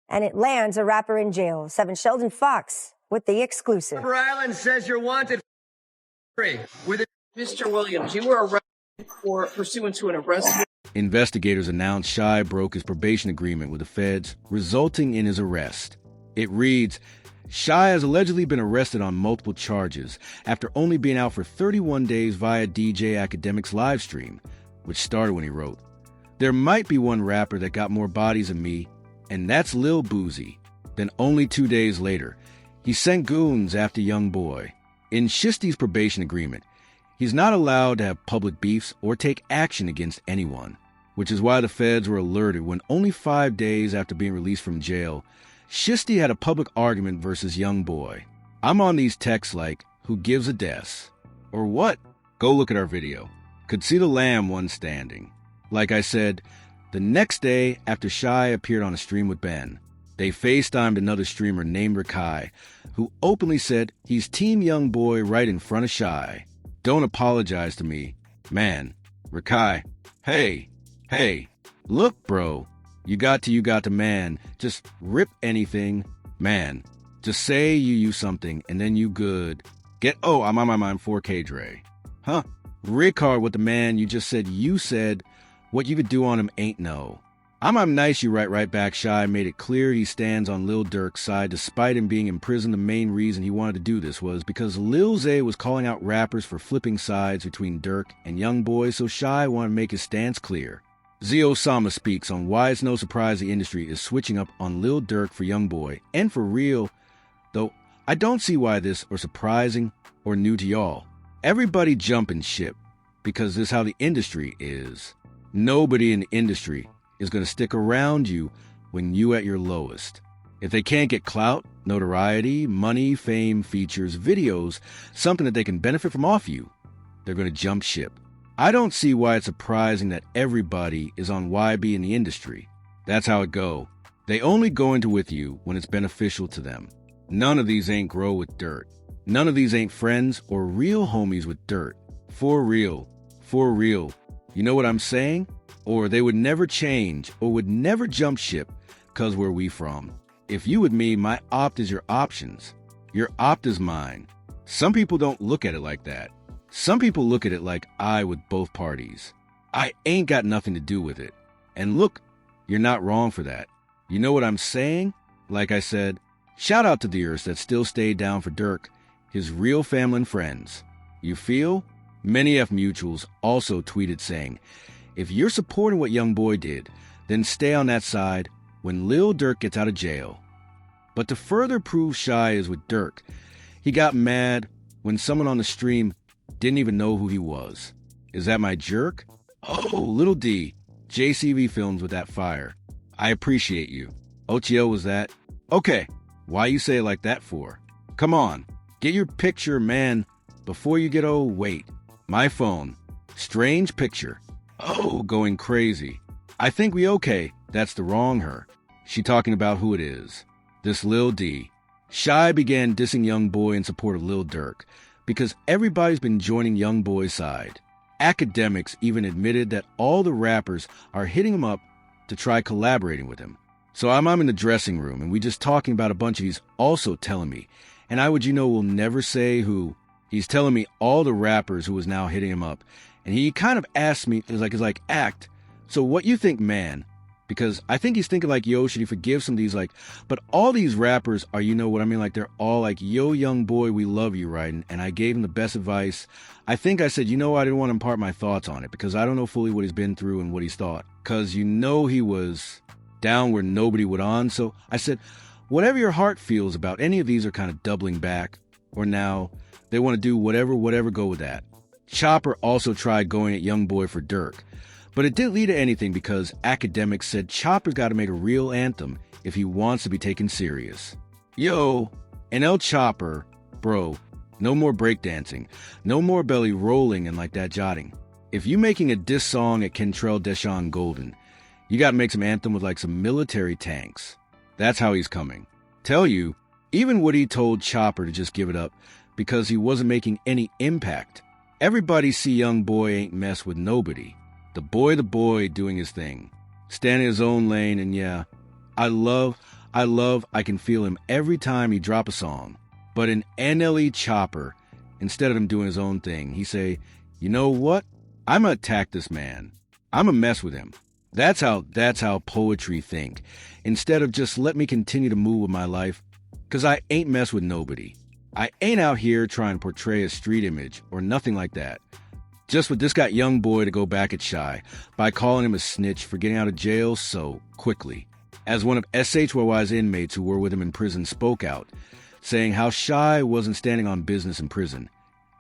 and it lands a rapper in jail. 7 Sheldon Fox with the exclusive. Rhode Island says you're wanted with Mr. Williams, you were arrested for pursuant to an arrest. Investigators announced Shy broke his probation agreement with the feds, resulting in his arrest. It reads, Shy has allegedly been arrested on multiple charges after only being out for 31 days via DJ Academic's live stream, which started when he wrote, "There might be one rapper that got more bodies than me, and that's Lil Boozy." Then only 2 days later, he sent goons after Young Boy. In Shiesty's probation agreement, he's not allowed to have public beefs or take action against anyone, which is why the feds were alerted when only 5 days after being released from jail, Shiesty had a public argument versus Young Boy. I'm on these texts like, who gives a des? Or what? Go look at our video. Could see the lamb one standing. Like I said, the next day after Shy appeared on a stream with Ben, they FaceTimed another streamer named Rakai, who openly said he's Team Young Boy right in front of Shy. Don't apologize to me. Man, Rakai, hey, look, bro. You got to, man. Just rip anything. Man, just say you use something, and then you good. I'm on my mind 4K Dre. Huh? Ricard, what the man you just said you said, what you could do on him ain't no. I'm nice, you right back. Shy made it clear he stands on Lil Durk's side despite him being in prison. The main reason he wanted to do this was because Lil Zay was calling out rappers for flipping sides between Durk and Young Boy, so Shy wanted to make his stance clear. Zio Sama speaks on why it's no surprise the industry is switching up on Lil Durk for Young Boy, and for real, though I don't see why this or surprising or new to y'all. Everybody jumping ship, because this is how the industry is. Nobody in the industry is going to stick around you when you at your lowest. If they can't get clout, notoriety, money, fame, features, videos, something that they can benefit from off you, they're going to jump ship. I don't see why it's surprising that everybody is on YB in the industry. That's how it go. They only go into with you when it's beneficial to them. None of these ain't grow with dirt. None of these ain't friends or real homies with dirt. For real. You know what I'm saying? Or they would never change or would never jump ship, 'cause where we from. If you with me, my opt is your options. Your opt is mine. Some people don't look at it like that. Some people look at it like I with both parties. I ain't got nothing to do with it. And look, you're not wrong for that. You know what I'm saying? Like I said, shout out to the earths that still stayed down for Durk, his real family and friends. You feel? Many F Mutuals also tweeted saying, if you're supporting what Young Boy did, then stay on that side when Lil Durk gets out of jail. But to further prove Shy is with Durk, he got mad when someone on the stream didn't even know who he was. Is that my jerk? Oh, Little D, JCV Films with that fire. I appreciate you. OTO was that? Okay, why you say it like that for? Come on, get your picture, man, before you get, oh, wait. My phone. Strange picture. Oh, going crazy. I think we okay. That's the wrong her. She talking about who it is. This Lil D. Shy began dissing Young Boy in support of Lil Durk, because everybody's been joining Young Boy's side. Academics even admitted that all the rappers are hitting him up to try collaborating with him. So I'm in the dressing room, and we just talking about a bunch of these also telling me, and I will never say who. He's telling me all the rappers who was now hitting him up, and he kind of asked me, is like, act, so what you think, man? Because I think he's thinking like, yo, should he forgive some of these, like, but all these rappers are, you know what I mean? Like, they're all like, yo, Young Boy, we love you, right? And I gave him the best advice. I think I said, you know, I didn't want to impart my thoughts on it because I don't know fully what he's been through and what he's thought. Because, you know, he was down where nobody would on. So I said, whatever your heart feels about any of these are kind of doubling back, or now they want to do whatever, go with that. Chopper also tried going at Young Boy for Durk. But it didn't lead to anything because academics said Chopper's got to make a real anthem if he wants to be taken serious. Yo, and El Chopper, bro, no more breakdancing, no more belly rolling and like that jotting. If you making a diss song at Kentrell Deshaun Golden, you got to make some anthem with like some military tanks. That's how he's coming. Tell you, even Woody told Chopper to just give it up because he wasn't making any impact. Everybody see Young Boy ain't mess with nobody. The boy doing his thing, standing in his own lane, and yeah, I love I can feel him every time he drop a song. But in NLE Chopper, instead of him doing his own thing, he say, you know what? I'ma attack this man. I'ma mess with him. That's how poetry think. Instead of just let me continue to move with my life, 'cause I ain't mess with nobody. I ain't out here trying to portray a street image or nothing like that. Just what this got young boy to go back at Shy by calling him a snitch for getting out of jail so quickly. As one of SHYY's inmates who were with him in prison spoke out, saying how Shy wasn't standing on business in prison,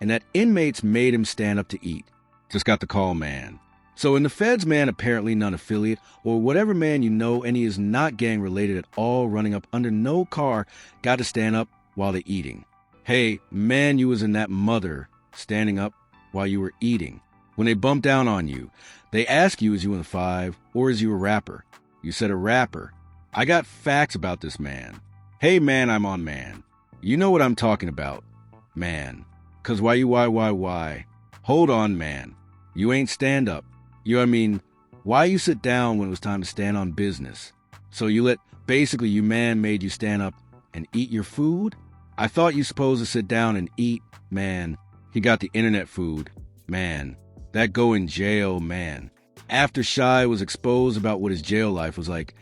and that inmates made him stand up to eat. Just got the call, man. So in the feds, man, apparently non-affiliate, or whatever man you know, and he is not gang-related at all, running up under no car, got to stand up while they eating. Hey, man, you was in that mother standing up while you were eating. When they bump down on you, they ask you, is you in the 5 or is you a rapper? You said a rapper. I got facts about this man. Hey, man, I'm on man. You know what I'm talking about, man. 'Cause why? Hold on, man. You ain't stand up. Why you sit down when it was time to stand on business? So basically you man made you stand up and eat your food? I thought you supposed to sit down and eat, man. He got the internet food, man. That go in jail, man. After Shy was exposed about what his jail life was like,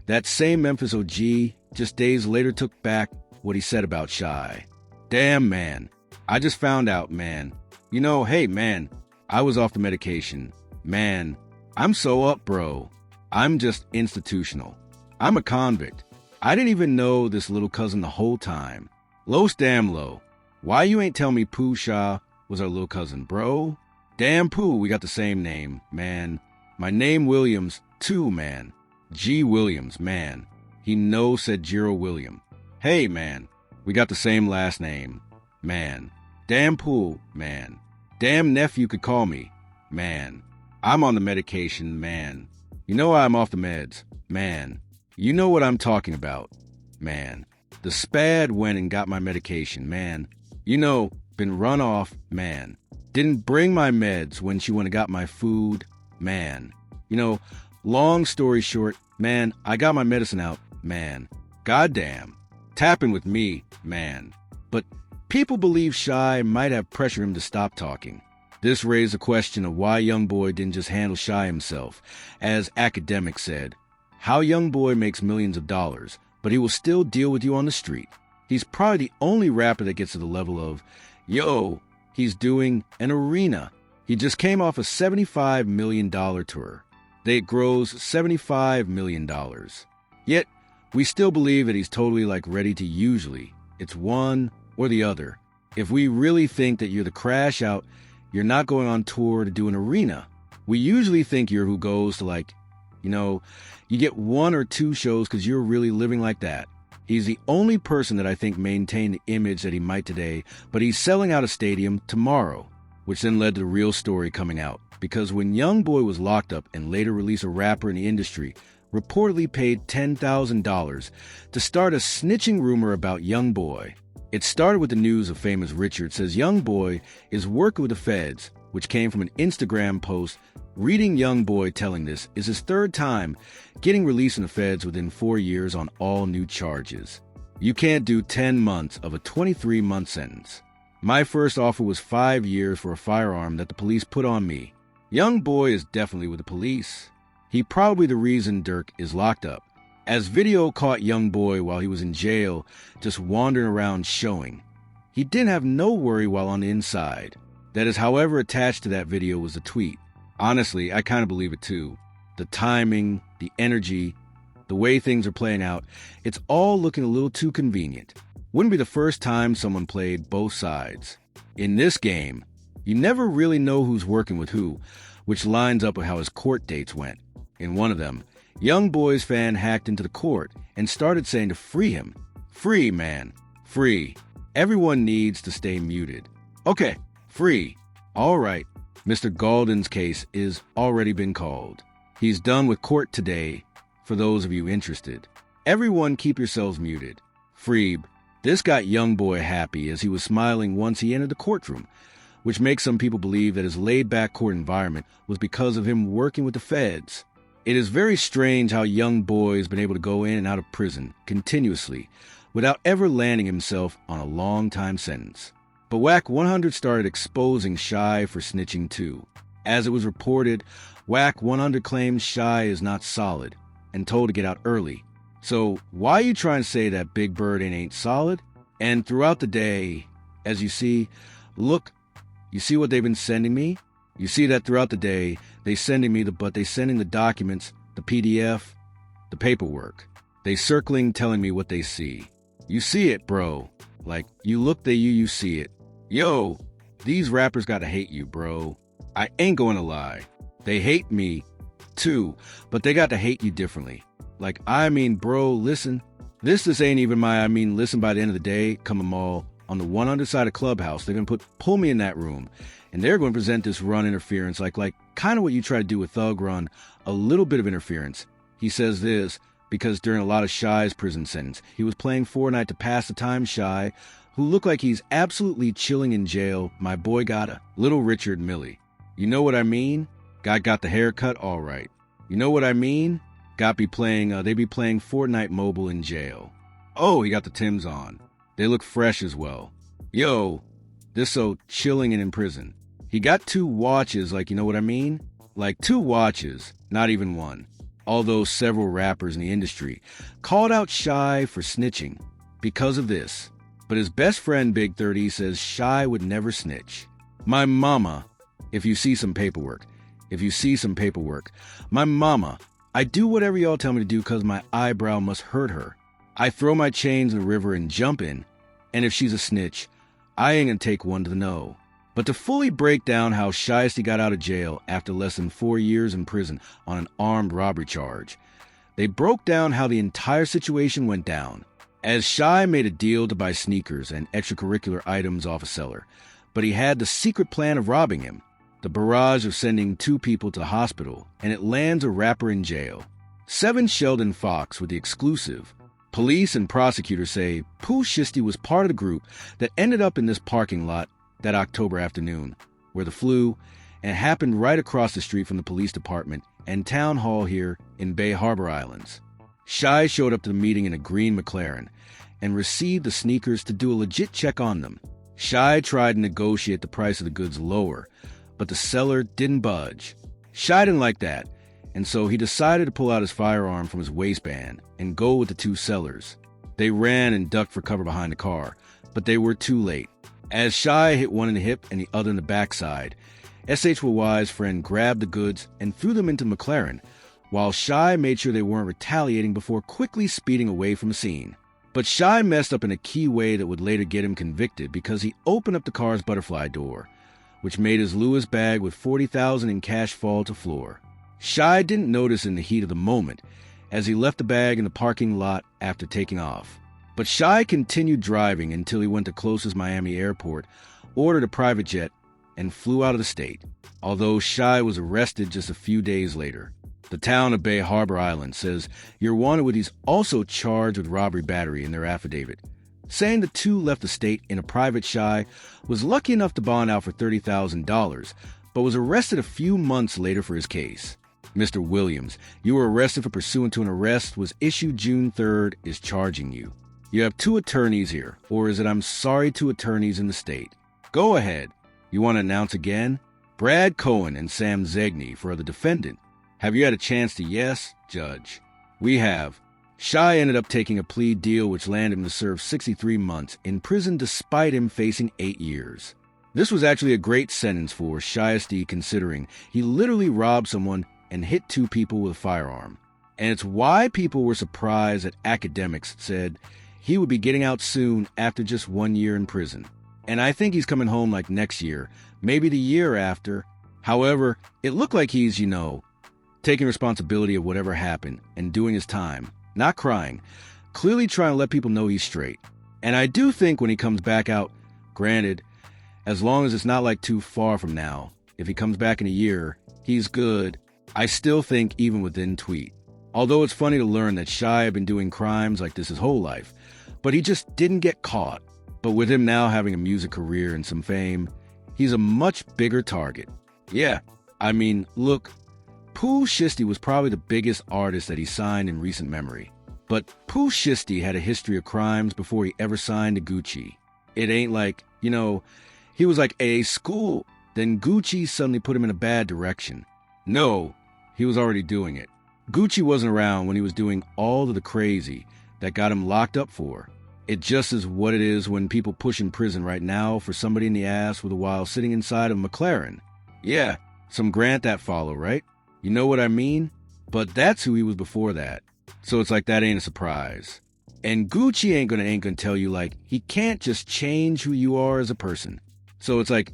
that same Memphis OG just days later took back what he said about Shy. Damn, man. I just found out, man. Hey, man, I was off the medication. Man, I'm so up, bro. I'm just institutional. I'm a convict. I didn't even know this little cousin the whole time. Los damn low. Why you ain't tell me Pooh Shaw was our little cousin, bro? Damn Pooh, we got the same name, man. My name Williams, too, man. G. Williams, man. He said Jiro William. Hey, man, we got the same last name, man. Damn Pooh, man. Damn nephew could call me, man. I'm on the medication, man. You know I'm off the meds, man. You know what I'm talking about, man. The SPAD went and got my medication, man. Been run off, man. Didn't bring my meds when she went and got my food, man. Long story short, man, I got my medicine out, man. Goddamn. Tapping with me, man. But people believe Shy might have pressured him to stop talking. This raised the question of why Youngboy didn't just handle Shy himself. As academics said, how Youngboy makes millions of dollars, but he will still deal with you on the street. He's probably the only rapper that gets to the level of, yo, he's doing an arena. He just came off a $75 million tour. They gross $75 million. Yet, we still believe that he's totally ready to usually. It's one or the other. If we really think that you're the crash out, you're not going on tour to do an arena. We usually think you're who goes to you get 1 or 2 shows because you're really living like that. He's the only person that I think maintained the image that he might today, but he's selling out a stadium tomorrow, which then led to the real story coming out. Because when Youngboy was locked up and later released, a rapper in the industry reportedly paid $10,000 to start a snitching rumor about Youngboy. It started with the news of famous Richard says Youngboy is working with the feds, which came from an Instagram post. Reading Youngboy telling this is his 3rd time getting released in the feds within 4 years on all new charges. You can't do 10 months of a 23-month sentence. My first offer was 5 years for a firearm that the police put on me. Youngboy is definitely with the police. He probably the reason Dirk is locked up, as video caught Youngboy while he was in jail just wandering around showing. He didn't have no worry while on the inside. That is, however, attached to that video was the tweet. Honestly, I kind of believe it too. The timing, the energy, the way things are playing out, it's all looking a little too convenient. Wouldn't be the first time someone played both sides. In this game, you never really know who's working with who, which lines up with how his court dates went. In one of them, Youngboy's fan hacked into the court and started saying to free him. Free, man. Free. Everyone needs to stay muted. Okay, free. All right. Mr. Galden's case is already been called. He's done with court today, for those of you interested. Everyone keep yourselves muted. Freeb. This got Youngboy happy as he was smiling once he entered the courtroom, which makes some people believe that his laid-back court environment was because of him working with the feds. It is very strange how young boy has been able to go in and out of prison continuously without ever landing himself on a long-time sentence. But Whack 100 started exposing Shy for snitching too. As it was reported, Whack 100 claims Shy is not solid and told to get out early. So why are you trying to say that Big Bird ain't solid? And throughout the day, as you see, look, you see what they've been sending me? You see that throughout the day, they sending the documents, the PDF, the paperwork. They circling, telling me what they see. You see it, bro. Like, you look you see it. Yo, these rappers gotta hate you, bro. I ain't going to lie. They hate me, too, but they got to hate you differently. Like, I mean, bro, listen. This ain't even listen, by the end of the day, come them all, on the 100 side of Clubhouse, they're going to pull me in that room, and they're going to present this run interference, like kind of what you try to do with Thug Run, a little bit of interference. He says this, because during a lot of Shy's prison sentence, he was playing Fortnite to pass the time. Shy, who looked like he's absolutely chilling in jail, my boy got a little Richard Millie. You know what I mean? Guy got the haircut all right. You know what I mean? They be playing Fortnite mobile in jail. Oh, he got the Timbs on. They look fresh as well. Yo, this so chilling and in prison. He got 2 watches, like, you know what I mean? Like 2 watches, not even one. Although several rappers in the industry called out Shy for snitching because of this. But his best friend, Big 30, says Shy would never snitch. My mama, if you see some paperwork, my mama, I do whatever y'all tell me to do because my eyebrow must hurt her. I throw my chains in the river and jump in, and if she's a snitch, I ain't gonna take one to the no. But to fully break down how Shiesty got out of jail after less than 4 years in prison on an armed robbery charge, they broke down how the entire situation went down. As Shy made a deal to buy sneakers and extracurricular items off a seller, but he had the secret plan of robbing him. The barrage of sending 2 people to the hospital, and it lands a rapper in jail. 7 Sheldon Fox with the exclusive. Police and prosecutors say Pooh Shiesty was part of the group that ended up in this parking lot that October afternoon, where the flew, and it happened right across the street from the police department and town hall here in Bay Harbor Islands. Shy showed up to the meeting in a green McLaren and received the sneakers to do a legit check on them. Shy tried to negotiate the price of the goods lower, but the seller didn't budge. Shy didn't like that, and so he decided to pull out his firearm from his waistband and go with the 2 sellers. They ran and ducked for cover behind the car, but they were too late. As Shy hit one in the hip and the other in the backside, SHY's friend grabbed the goods and threw them into the McLaren, while Shy made sure they weren't retaliating before quickly speeding away from the scene. But Shy messed up in a key way that would later get him convicted because he opened up the car's butterfly door, which made his Lewis bag with $40,000 in cash fall to floor. Shy didn't notice in the heat of the moment as he left the bag in the parking lot after taking off. But Shy continued driving until he went to closest Miami airport, ordered a private jet, and flew out of the state, although Shy was arrested just a few days later. The town of Bay Harbor Island says You're Wanted with he's also charged with robbery battery in their affidavit, saying the 2 left the state in a private. Shy was lucky enough to bond out for $30,000, but was arrested a few months later for his case. Mr. Williams, you were arrested for pursuant to an arrest was issued June 3rd, is charging you. You have 2 attorneys here, or is it I'm sorry 2 attorneys in the state? Go ahead. You want to announce again? Brad Cohen and Sam Zegny for the defendant. Have you had a chance to yes, Judge? We have. Shy ended up taking a plea deal which landed him to serve 63 months in prison despite him facing 8 years. This was actually a great sentence for Shiesty considering he literally robbed someone and hit 2 people with a firearm. And it's why people were surprised that academics said he would be getting out soon after just 1 year in prison. And I think he's coming home like next year, maybe the year after. However, it looked like he's, taking responsibility of whatever happened and doing his time, not crying, clearly trying to let people know he's straight. And I do think when he comes back out, granted, as long as it's not like too far from now, if he comes back in a year, he's good. I still think even within tweet. Although it's funny to learn that Shy had been doing crimes like this his whole life, but he just didn't get caught. But with him now having a music career and some fame, he's a much bigger target. Yeah, look, Pooh Shiesty was probably the biggest artist that he signed in recent memory. But Pooh Shiesty had a history of crimes before he ever signed to Gucci. It ain't like, he was like a school, then Gucci suddenly put him in a bad direction. No, he was already doing it. Gucci wasn't around when he was doing all of the crazy that got him locked up for. It just is what it is when people push in prison right now for somebody in the ass while sitting inside of a McLaren. Yeah, some grant that follow, right? You know what I mean? But that's who he was before that. So it's like that ain't a surprise. And Gucci ain't gonna tell you like he can't just change who you are as a person. So it's like,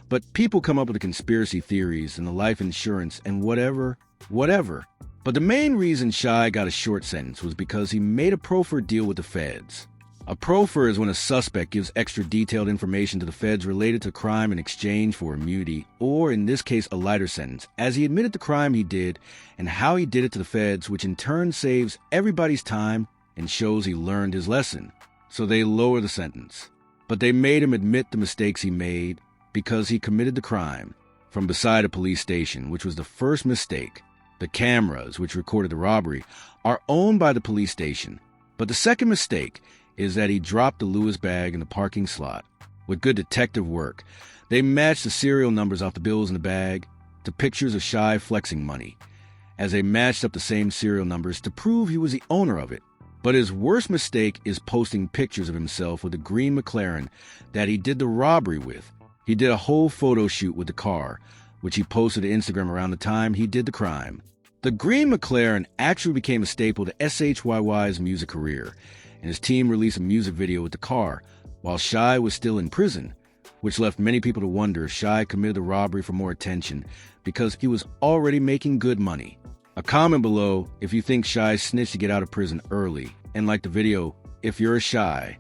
but people come up with the conspiracy theories and the life insurance and whatever. But the main reason Shy got a short sentence was because he made a proffer deal with the feds. A proffer is when a suspect gives extra detailed information to the feds related to crime in exchange for immunity, or in this case, a lighter sentence, as he admitted the crime he did and how he did it to the feds, which in turn saves everybody's time and shows he learned his lesson. So they lower the sentence. But they made him admit the mistakes he made because he committed the crime from beside a police station, which was the first mistake. The cameras, which recorded the robbery, are owned by the police station. But the second mistake is that he dropped the Lewis bag in the parking slot. With good detective work, they matched the serial numbers off the bills in the bag to pictures of Shy flexing money, as they matched up the same serial numbers to prove he was the owner of it. But his worst mistake is posting pictures of himself with a green McLaren that he did the robbery with. He did a whole photo shoot with the car, which he posted to Instagram around the time he did the crime. The green McLaren actually became a staple to SHYY's music career, and his team released a music video with the car while Shy was still in prison, which left many people to wonder if Shy committed the robbery for more attention because he was already making good money. A comment below if you think Shy snitched to get out of prison early, and like the video if you're a Shy.